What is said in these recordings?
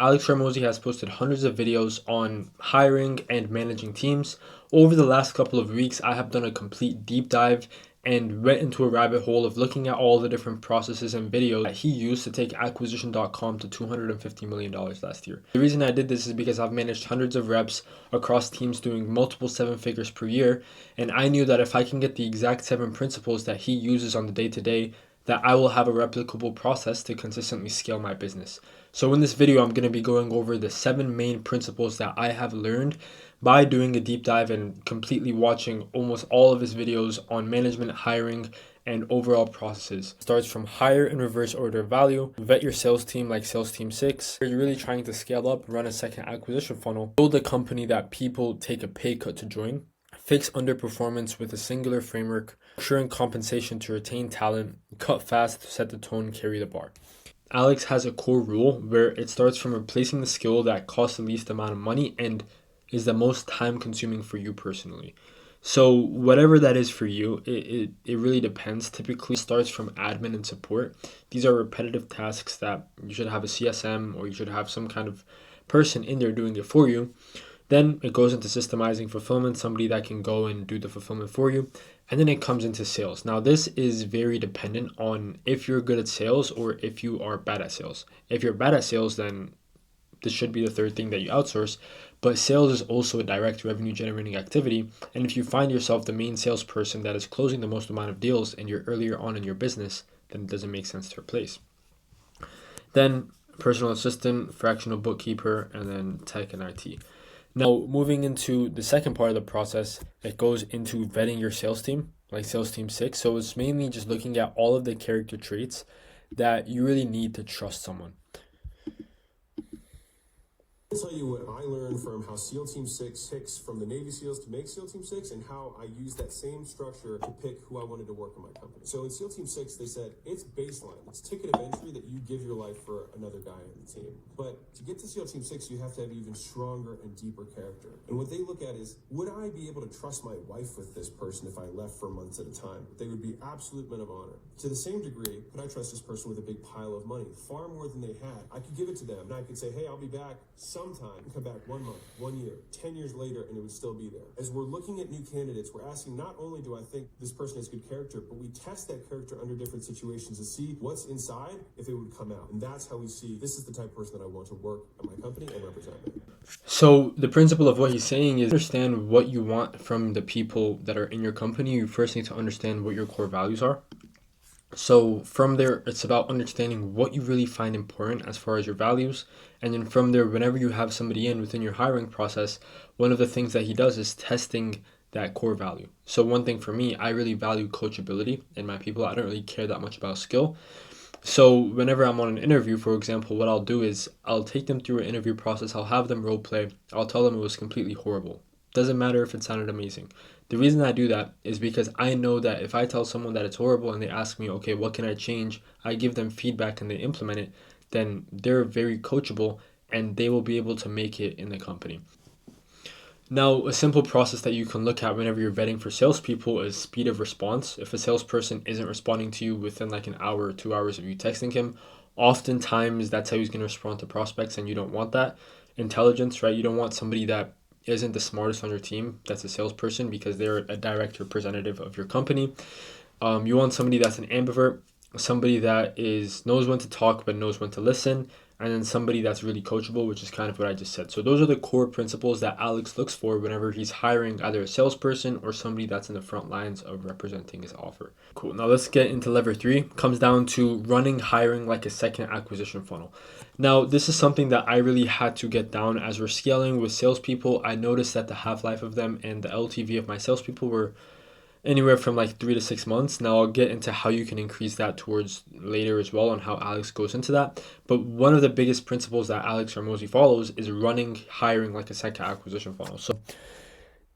Alex Hormozi has posted hundreds of videos on hiring and managing teams. Over the last couple of weeks, I have done a complete deep dive and went into a rabbit hole of looking at all the different processes and videos that he used to take acquisition.com to $250 million last year. The reason I did this is because I've managed hundreds of reps across teams doing multiple seven figures per year, and I knew that if I can get the exact 7 principles that he uses on the day-to-day, that I will have a replicable process to consistently scale my business. So in this video, I'm going to be going over the 7 main principles that I have learned by doing a deep dive and completely watching almost all of his videos on management, hiring, and overall processes. It starts from hire in reverse order of value, vet your sales team like sales team 6. You're really trying to scale up, run a second acquisition funnel, build a company that people take a pay cut to join, fix underperformance with a singular framework, ensuring compensation to retain talent, cut fast, set the tone, carry the bar. Alex has a core rule where it starts from replacing the skill that costs the least amount of money and is the most time consuming for you personally. So whatever that is for you, it really depends. Typically starts from admin and support. These are repetitive tasks that you should have a CSM or you should have some kind of person in there doing it for you. Then it goes into systemizing fulfillment, somebody that can go and do the fulfillment for you. And then it comes into sales. Now, this is very dependent on if you're good at sales or if you are bad at sales. If you're bad at sales, then this should be the third thing that you outsource. But sales is also a direct revenue generating activity. And if you find yourself the main salesperson that is closing the most amount of deals and you're earlier on in your business, then it doesn't make sense to replace. Then personal assistant, fractional bookkeeper, and then tech and IT. Now, moving into the second part of the process, it goes into vetting your sales team, like sales team 6. So it's mainly just looking at all of the character traits that you really need to trust someone. I'll tell you what I learned from how SEAL Team 6 picks from the Navy SEALs to make SEAL Team 6 and how I use that same structure to pick who I wanted to work in my company. So in SEAL Team 6, they said it's baseline. It's ticket of entry that you give your life for another guy on the team. But to get to SEAL Team 6, you have to have even stronger and deeper character. And what they look at is, would I be able to trust my wife with this person if I left for months at a time? They would be absolute men of honor. To the same degree, could I trust this person with a big pile of money, far more than they had? I could give it to them and I could say, hey, I'll be back sometime, and come back 1 month, 1 year, 10 years later, and it would still be there. As we're looking at new candidates, we're asking not only do I think this person has good character, but we test that character under different situations to see what's inside, if it would come out. And that's how we see this is the type of person that I want to work at my company and represent me. So the principle of what he's saying is understand what you want from the people that are in your company. You first need to understand what your core values are. So from there, it's about understanding what you really find important as far as your values. And then from there, whenever you have somebody in within your hiring process, one of the things that he does is testing that core value. So one thing for me, I really value coachability in my people. I don't really care that much about skill. So whenever I'm on an interview, for example, what I'll do is I'll take them through an interview process. I'll have them role play. I'll tell them it was completely horrible. Doesn't matter if it sounded amazing. The reason I do that is because I know that if I tell someone that it's horrible and they ask me, okay, what can I change? I give them feedback and they implement it, then they're very coachable and they will be able to make it in the company. Now, a simple process that you can look at whenever you're vetting for salespeople is speed of response. If a salesperson isn't responding to you within like an hour or 2 hours of you texting him, oftentimes that's how he's going to respond to prospects, and you don't want that. Intelligence, right? You don't want somebody that isn't the smartest on your team that's a salesperson because they're a direct representative of your company. You want somebody that's an ambivert, somebody that knows when to talk but knows when to listen, and then somebody that's really coachable, which is kind of what I just said. So those are the core principles that Alex looks for whenever he's hiring either a salesperson or somebody that's in the front lines of representing his offer. Cool. Now let's get into lever 3. Comes down to running hiring like a second acquisition funnel. Now, this is something that I really had to get down as we're scaling with salespeople. I noticed that the half-life of them and the LTV of my salespeople were anywhere from like 3 to 6 months. Now I'll get into how you can increase that towards later as well and how Alex goes into that. But one of the biggest principles that Alex Hormozi follows is running hiring like a second acquisition funnel. So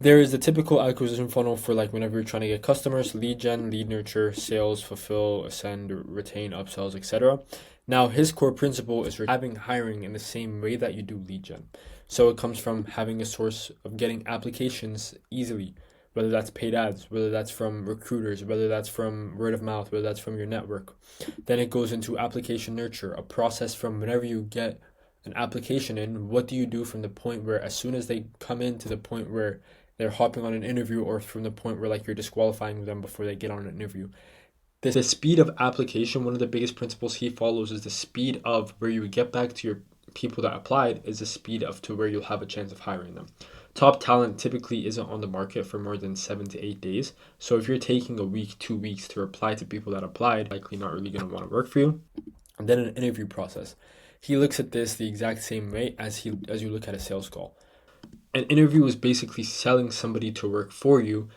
there is the typical acquisition funnel for like whenever you're trying to get customers: lead gen, lead nurture, sales, fulfill, ascend, retain, upsells, etc. Now his core principle is having hiring in the same way that you do lead gen. So it comes from having a source of getting applications easily, whether that's paid ads, whether that's from recruiters, whether that's from word of mouth, whether that's from your network. Then it goes into application nurture, a process from whenever you get an application in, what do you do from the point where as soon as they come in to the point where they're hopping on an interview, or from the point where like you're disqualifying them before they get on an interview? The speed of application, one of the biggest principles he follows is the speed of where you get back to your people that applied is the speed of to where you'll have a chance of hiring them. Top talent typically isn't on the market for more than 7 to 8 days. So if you're taking a week, 2 weeks to reply to people that applied, likely not really going to want to work for you. And then an interview process. He looks at this the exact same way as you look at a sales call. An interview is basically selling somebody to work for you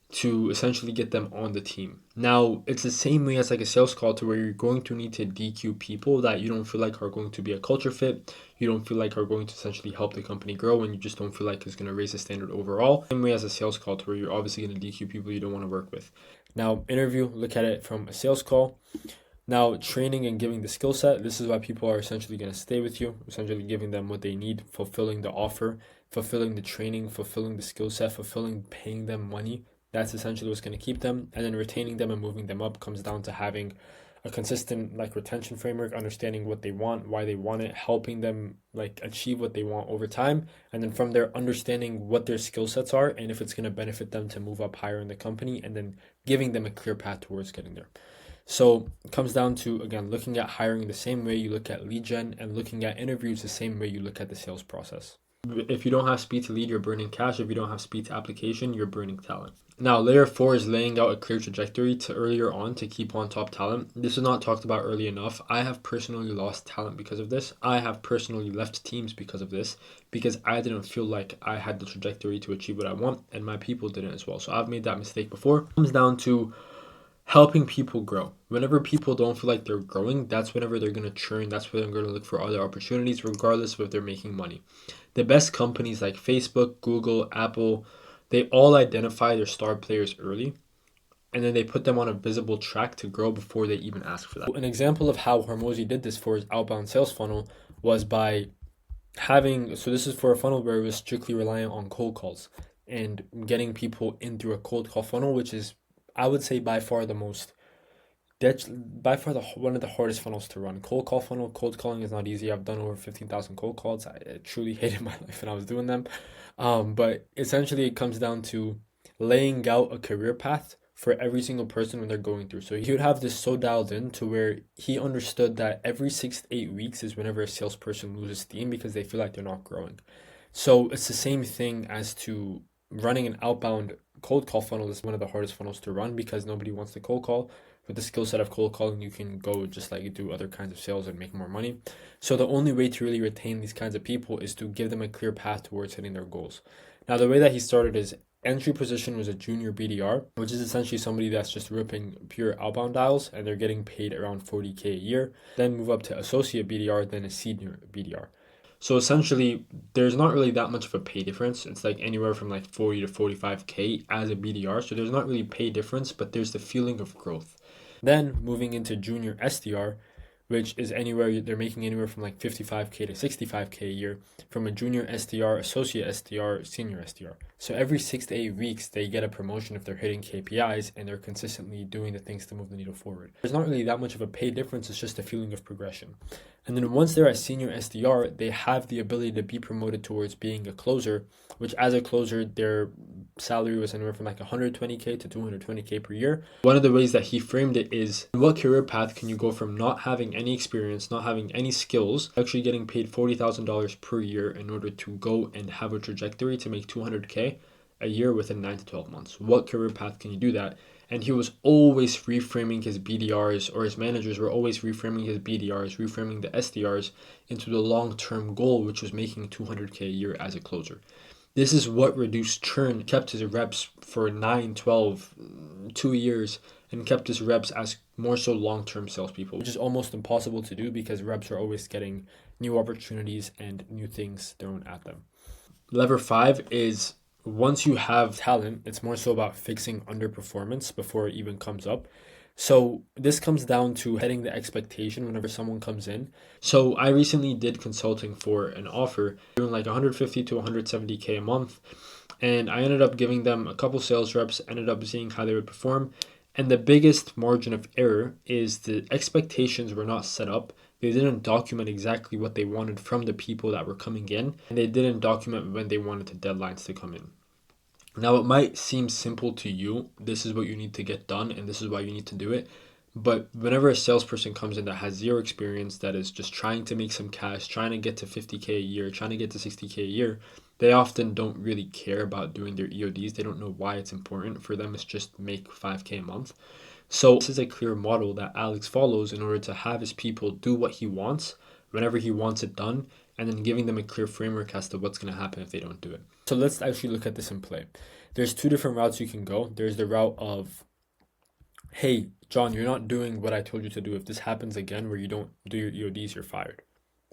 to essentially get them on the team. Now, it's the same way as like a sales call, to where you're going to need to DQ people that you don't feel like are going to be a culture fit, you don't feel like are going to essentially help the company grow, and you just don't feel like it's going to raise the standard overall. Same way as a sales call, to where you're obviously going to DQ people you don't want to work with. Now, interview, look at it from a sales call. Now, training and giving the skill set, this is why people are essentially going to stay with you, essentially giving them what they need, fulfilling the offer, fulfilling the training, fulfilling the skill set, fulfilling paying them money. That's essentially what's going to keep them. And then retaining them and moving them up comes down to having a consistent like retention framework, understanding what they want, why they want it, helping them like achieve what they want over time. And then from there, understanding what their skill sets are and if it's going to benefit them to move up higher in the company, and then giving them a clear path towards getting there. So it comes down to, again, looking at hiring the same way you look at lead gen, and looking at interviews the same way you look at the sales process. If you don't have speed to lead, you're burning cash. If you don't have speed to application, you're burning talent. Now, layer 4 is laying out a clear trajectory to earlier on to keep on top talent. This is not talked about early enough. I have personally lost talent because of this. I have personally left teams because of this, because I didn't feel like I had the trajectory to achieve what I want, and my people didn't as well. So I've made that mistake before. It comes down to helping people grow. Whenever people don't feel like they're growing, that's whenever they're going to churn. That's when they're going to look for other opportunities, regardless of if they're making money. The best companies like Facebook, Google, Apple, they all identify their star players early, and then they put them on a visible track to grow before they even ask for that. An example of how Hormozi did this for his outbound sales funnel was by having, so this is for a funnel where it was strictly reliant on cold calls and getting people in through a cold call funnel, which is, I would say, by far one of the hardest funnels to run. Cold call funnel, cold calling is not easy. I've done over 15,000 cold calls. I truly hated my life when I was doing them. But essentially it comes down to laying out a career path for every single person when they're going through. So he would have this so dialed in to where he understood that every 6 to 8 weeks is whenever a salesperson loses steam because they feel like they're not growing. So it's the same thing as to running an outbound cold call funnel. Is one of the hardest funnels to run because nobody wants to cold call. With the skill set of cold calling, you can go just like you do other kinds of sales and make more money. So the only way to really retain these kinds of people is to give them a clear path towards hitting their goals. Now, the way that he started his entry position was a junior BDR, which is essentially somebody that's just ripping pure outbound dials, and they're getting paid around 40K a year. Then move up to associate BDR, then a senior BDR. So essentially, there's not really that much of a pay difference. It's like anywhere from like 40 to 45K as a BDR. So there's not really pay difference, but there's the feeling of growth. Then moving into junior SDR, which is anywhere, they're making anywhere from like 55K to 65K a year, from a junior SDR, associate SDR, senior SDR. So every 6 to 8 weeks, they get a promotion if they're hitting KPIs and they're consistently doing the things to move the needle forward. There's not really that much of a pay difference. It's just a feeling of progression. And then once they're at senior SDR, they have the ability to be promoted towards being a closer, which as a closer, their salary was anywhere from like 120K to 220K per year. One of the ways that he framed it is, what career path can you go from not having any experience, not having any skills, actually getting paid $40,000 per year in order to go and have a trajectory to make 200K a year within 9 to 12 months? What career path can you do that? And he was always reframing his BDRs, or his managers were always reframing his BDRs, reframing the SDRs into the long-term goal, which was making 200K a year as a closer. This is what reduced churn, kept his reps for 9, 12, 2 years, and kept his reps as more so long-term salespeople, which is almost impossible to do because reps are always getting new opportunities and new things thrown at them. Lever 5 is, once you have talent, it's more so about fixing underperformance before it even comes up. So this comes down to setting the expectation whenever someone comes in. So I recently did consulting for an offer, doing like 150 to 170K a month. And I ended up giving them a couple sales reps, ended up seeing how they would perform. And the biggest margin of error is the expectations were not set up They didn't document exactly what they wanted from the people that were coming in, and they didn't document when they wanted the deadlines to come in. Now, it might seem simple to you. This is what you need to get done, and this is why you need to do it. But whenever a salesperson comes in that has zero experience, that is just trying to make some cash, trying to get to 50K a year, trying to get to 60K a year, they often don't really care about doing their EODs. They don't know why it's important. For them, it's just make 5K a month. So this is a clear model that Alex follows in order to have his people do what he wants whenever he wants it done, and then giving them a clear framework as to what's going to happen if they don't do it. So let's actually look at this in play. There's two different routes you can go. There's the route of, hey, John, you're not doing what I told you to do. If this happens again where you don't do your EODs, you're fired.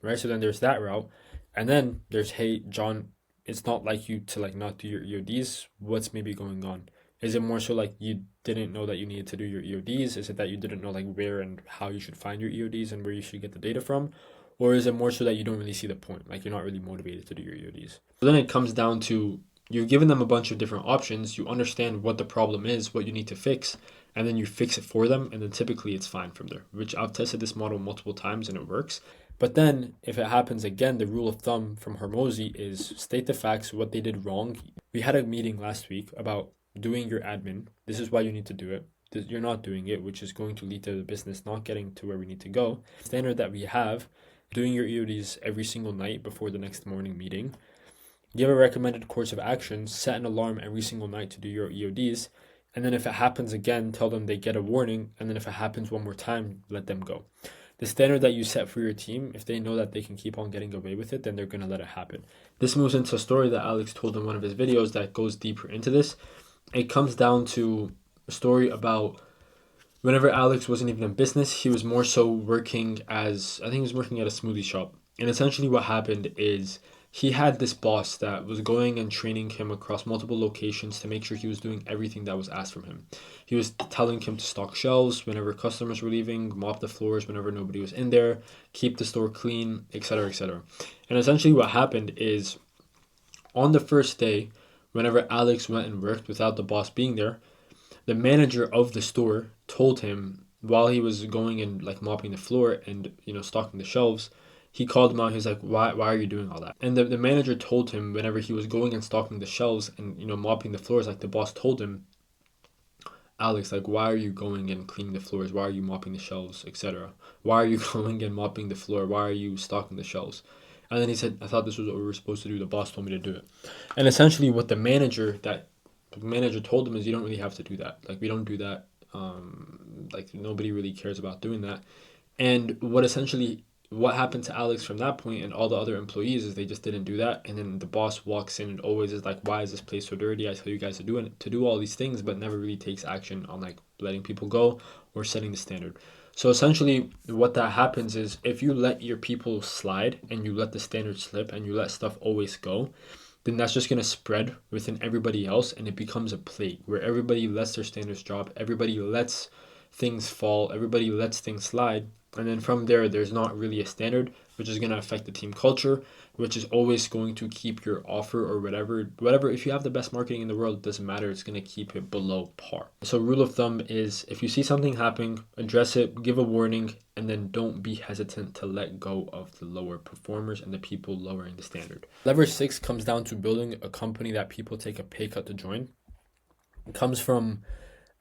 Right? So then there's that route. And then there's, hey, John, it's not like you to like not do your EODs. What's maybe going on? Is it more so like you didn't know that you needed to do your EODs? Is it that you didn't know like where and how you should find your EODs and where you should get the data from? Or is it more so that you don't really see the point? Like you're not really motivated to do your EODs. So then it comes down to, you've given them a bunch of different options. You understand what the problem is, what you need to fix, and then you fix it for them. And then typically it's fine from there, which I've tested this model multiple times and it works. But then if it happens again, the rule of thumb from Hormozi is state the facts, what they did wrong. We had a meeting last week about doing your admin. This is why you need to do it. You're not doing it, which is going to lead to the business not getting to where we need to go. Standard that we have, doing your EODs every single night before the next morning meeting. Give a recommended course of action, set an alarm every single night to do your EODs, and then if it happens again, tell them they get a warning, and then if it happens one more time, let them go. The standard that you set for your team, if they know that they can keep on getting away with it, then they're going to let it happen. This moves into a story that Alex told in one of his videos that goes deeper into this. It comes down to a story about whenever Alex wasn't even in business, he was more so working as, I think he was working at a smoothie shop. And essentially what happened is he had this boss that was going and training him across multiple locations to make sure he was doing everything that was asked from him. He was telling him to stock shelves whenever customers were leaving, mop the floors whenever nobody was in there, keep the store clean, etc., etc. And essentially what happened is on the first day, whenever Alex went and worked without the boss being there, the manager of the store told him while he was going and like mopping the floor and stocking the shelves, he called him out. He was like, why are you doing all that? And the manager told him whenever he was going and stocking the shelves and mopping the floors, like the boss told him, Alex, like, why are you going and cleaning the floors? Why are you mopping the shelves, etc.? Why are you going and mopping the floor? Why are you stocking the shelves? And then he said, I thought this was what we were supposed to do. The boss told me to do it. And essentially what the manager told him is, you don't really have to do that. Like, we don't do that. Like, nobody really cares about doing that. And what happened to Alex from that point and all the other employees is they just didn't do that. And then the boss walks in and always is like, why is this place so dirty? I tell you guys to do all these things, but never really takes action on like letting people go or setting the standard. So essentially what that happens is if you let your people slide and you let the standard slip and you let stuff always go, then that's just going to spread within everybody else and it becomes a plague where everybody lets their standards drop, everybody lets things fall, everybody lets things slide. And then from there, there's not really a standard, which is going to affect the team culture, which is always going to keep your offer or whatever. If you have the best marketing in the world, it doesn't matter. It's going to keep it below par. So rule of thumb is if you see something happening, address it, give a warning, and then don't be hesitant to let go of the lower performers and the people lowering the standard. Lever 6 comes down to building a company that people take a pay cut to join. It comes from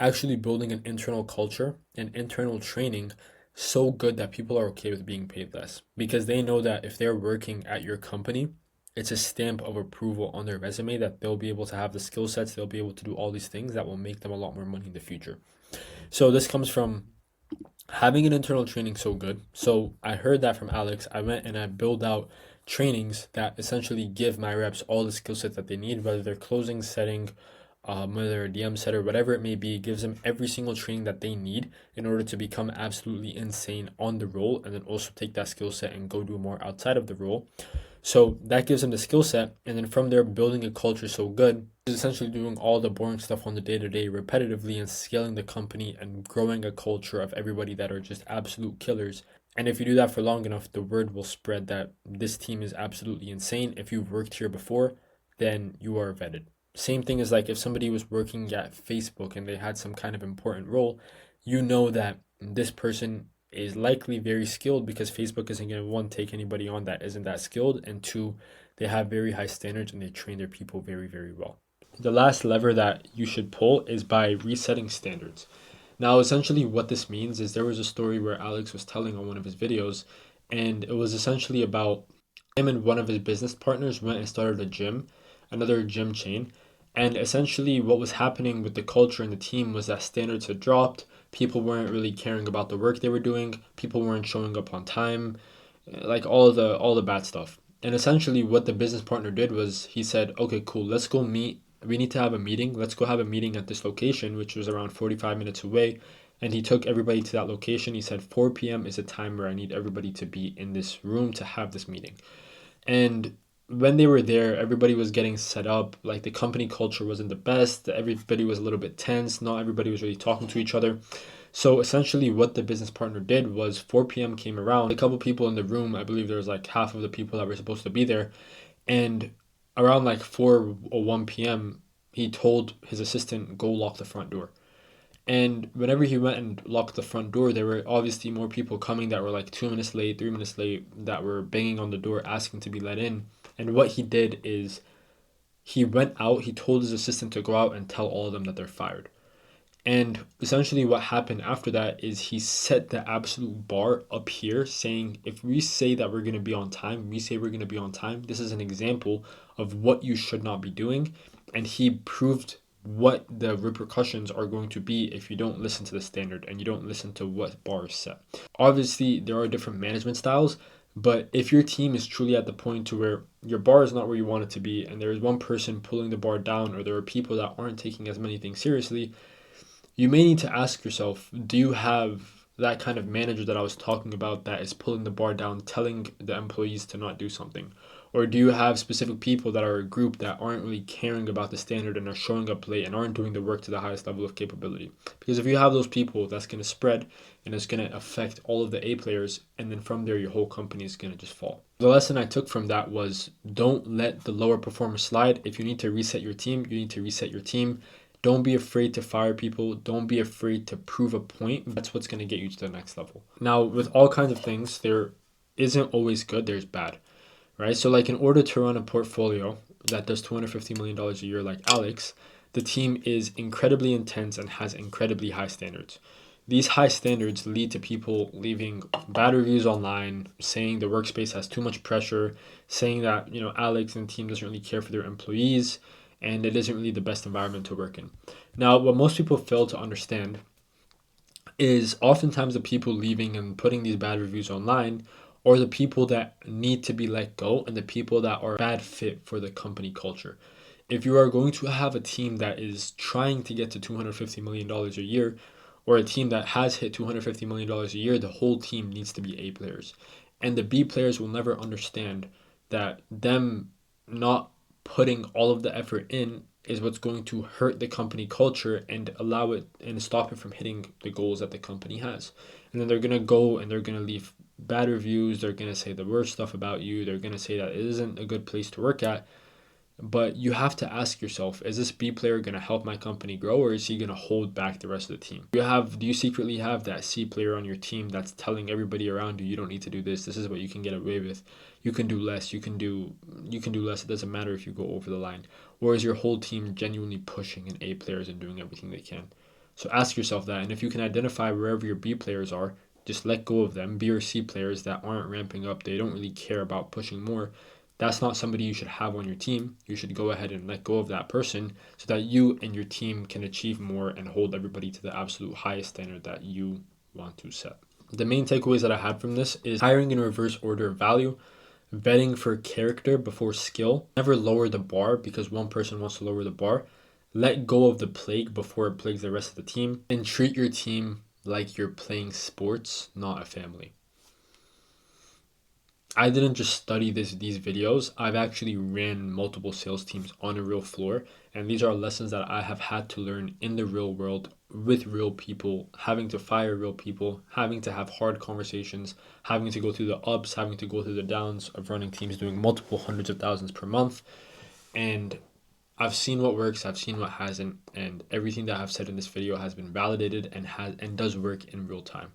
actually building an internal culture and internal training so good that people are okay with being paid less because they know that if they're working at your company, it's a stamp of approval on their resume that they'll be able to have the skill sets, they'll be able to do all these things that will make them a lot more money in the future. So this comes from having an internal training so good. So I heard that from Alex. I went and I built out trainings that essentially give my reps all the skill sets that they need, whether they're closing, setting, whether a DM setter, whatever it may be, gives them every single training that they need in order to become absolutely insane on the role and then also take that skill set and go do more outside of the role. So that gives them the skill set, and then from there, building a culture so good is essentially doing all the boring stuff on the day-to-day repetitively and scaling the company and growing a culture of everybody that are just absolute killers. And if you do that for long enough, the word will spread that this team is absolutely insane. If you've worked here before, then you are vetted. Same thing as like if somebody was working at Facebook and they had some kind of important role, you know that this person is likely very skilled because Facebook isn't going to, one, take anybody on that isn't that skilled, and two, they have very high standards and they train their people very, very well. The last lever that you should pull is by resetting standards. Now, essentially, what this means is there was a story where Alex was telling on one of his videos, and it was essentially about him and one of his business partners went and started a gym, another gym chain. And essentially, what was happening with the culture and the team was that standards had dropped. People weren't really caring about the work they were doing. People weren't showing up on time, like all the bad stuff. And essentially, what the business partner did was he said, "Okay, cool. Let's go meet. We need to have a meeting. Let's go have a meeting at this location, which was around 45 minutes away." And he took everybody to that location. He said 4 p.m. is a time where I need everybody to be in this room to have this meeting. And when they were there, everybody was getting set up. Like the company culture wasn't the best. Everybody was a little bit tense. Not everybody was really talking to each other. So essentially, what the business partner did was 4 p.m. came around. A couple people in the room, I believe there was like half of the people that were supposed to be there. And around like 4 or 1 p.m., he told his assistant, go lock the front door. And whenever he went and locked the front door, there were obviously more people coming that were like 2 minutes late, 3 minutes late, that were banging on the door asking to be let in. And what he did is he went out, he told his assistant to go out and tell all of them that they're fired. And essentially, what happened after that is he set the absolute bar up here, saying, if we say that we're going to be on time, we say we're going to be on time, this is an example of what you should not be doing. And he proved what the repercussions are going to be if you don't listen to the standard and you don't listen to what bar is set. Obviously, there are different management styles, but if your team is truly at the point to where your bar is not where you want it to be, and there is one person pulling the bar down, or there are people that aren't taking as many things seriously, you may need to ask yourself, do you have that kind of manager that I was talking about that is pulling the bar down, telling the employees to not do something? Or do you have specific people that are a group that aren't really caring about the standard and are showing up late and aren't doing the work to the highest level of capability? Because if you have those people, that's going to spread and it's going to affect all of the A players. And then from there, your whole company is going to just fall. The lesson I took from that was don't let the lower performers slide. If you need to reset your team, you need to reset your team. Don't be afraid to fire people. Don't be afraid to prove a point. That's what's going to get you to the next level. Now, with all kinds of things, there isn't always good, there's bad, right? So, like, in order to run a portfolio that does $250 million a year, like Alex, the team is incredibly intense and has incredibly high standards. These high standards lead to people leaving bad reviews online, saying the workspace has too much pressure, saying that, Alex and the team doesn't really care for their employees, and it isn't really the best environment to work in. Now, what most people fail to understand is oftentimes the people leaving and putting these bad reviews online are the people that need to be let go and the people that are a bad fit for the company culture. If you are going to have a team that is trying to get to $250 million a year, or a team that has hit $250 million a year, the whole team needs to be A players. And the B players will never understand that them not putting all of the effort in is what's going to hurt the company culture and allow it and stop it from hitting the goals that the company has. And then they're going to go and they're going to leave bad reviews. They're going to say the worst stuff about you. They're going to say that it isn't a good place to work at. But you have to ask yourself, is this B player going to help my company grow, or is he going to hold back the rest of the team? Do you secretly have that C player on your team that's telling everybody around you, you don't need to do this. This is what you can get away with. You can do less. You can do less. It doesn't matter if you go over the line. Or is your whole team genuinely pushing and A players and doing everything they can? So ask yourself that, and if you can identify wherever your B players are, just let go of them. B or C players that aren't ramping up, they don't really care about pushing more. That's not somebody you should have on your team. You should go ahead and let go of that person so that you and your team can achieve more and hold everybody to the absolute highest standard that you want to set. The main takeaways that I had from this is hiring in reverse order of value, vetting for character before skill, never lower the bar because one person wants to lower the bar, let go of the plague before it plagues the rest of the team, and treat your team like you're playing sports, not a family. I didn't just study these videos. I've actually ran multiple sales teams on a real floor, and these are lessons that I have had to learn in the real world with real people, having to fire real people, having to have hard conversations, having to go through the ups, having to go through the downs of running teams doing multiple hundreds of thousands per month. And I've seen what works, I've seen what hasn't, and everything that I've said in this video has been validated and does work in real time.